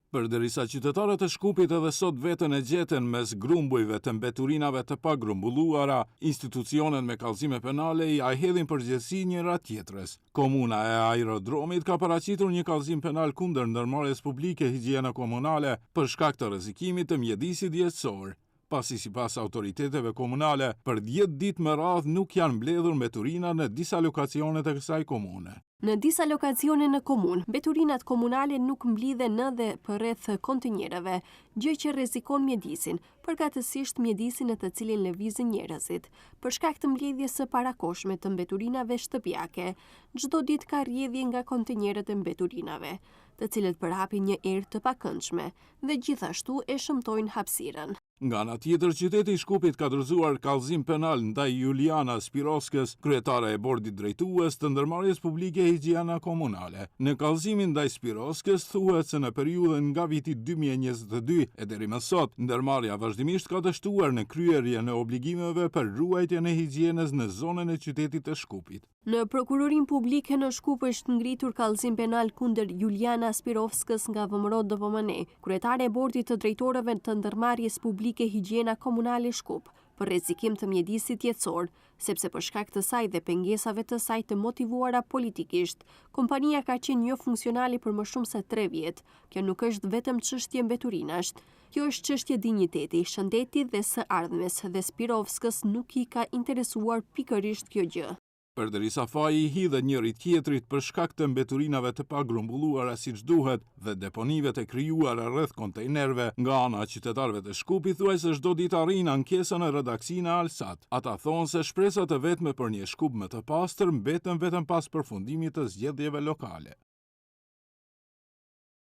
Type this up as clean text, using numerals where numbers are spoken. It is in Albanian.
Përderisa qytetarët e Shkupit edhe sot veten e gjeten mes grumbujve të mbeturinave të pagrumbulluara, institucionet me kallëzime penale i hedhin përgjegjësi njëra tjetrës. Komuna e Aerodromit ka paraqitur një kallëzim penal kundër ndërmarrjes publike higjiene komunale për shkak të rrezikimit të mjedisit jetësor, pasi sipas autoriteteve komunale për 10 ditë me radhë nuk janë mbledhur mbeturina në disa lokacione të kësaj komune. Në disa lokacione në komunë, mbeturinat komunale nuk mblidhen në dhe përreth kontinjereve, gjë që rrezikon mjedisin, përkatësisht mjedisin në të cilin lëvizin njerëzit. Për shkak të mbledhjes së parakohshme të mbeturinave shtëpiake, çdo ditë ka rrjedhje nga kontinjeret e mbeturinave, të cilët përhapin një erë të pakëndshme dhe gjithashtu e shëmtojnë hapësirën. Nga ana tjetër, qyteti i Shkupit ka dorëzuar kallëzim penal ndaj Juliana Spirovskës, kryetare e bordit drejtues të ndërmarrjes publike higjiena komunale. Në kallëzimin ndaj Spirovskës thuhet se në periudhën nga viti 2022 e deri më sot, ndërmarrja vazhdimisht ka dështuar në kryerjen e obligimeve për ruajtjen e higjienës në zonën e qytetit të Shkupit. Në prokurorin publike në Shkup është ngritur kallëzim penal kundër Juliana Spirovskës nga VMRO DPMN, kryetare e bordit të drejtorëve të ndërmarrjes publike higjiena komunale Shkup, për rrezikim të mjedisit jetësor, sepse për shkak të saj dhe pengesave të saj të motivuara politikisht, kompania ka qenë jo funksionale për më shumë se 3 vjet. Kjo nuk është vetëm çështje mbeturinash, kjo është çështje dinjiteti, shëndeti dhe së ardhmes, dhe Spirovskës nuk i ka interesuar pikërisht kjo gjë. Përderisa faji i hidhet njëri tjetrit për shkak të mbeturinave të pagrumbulluara siç duhet dhe deponive të krijuara rreth kontejnerëve nga ana e qytetarëve të Shkupit, thuajse çdo ditë arrin ankesa në redaksinë e Alsat. Ata thonë se shpresat e vetme për një Shkup më të pastër mbeten vetëm pas përfundimit të zgjedhjeve lokale.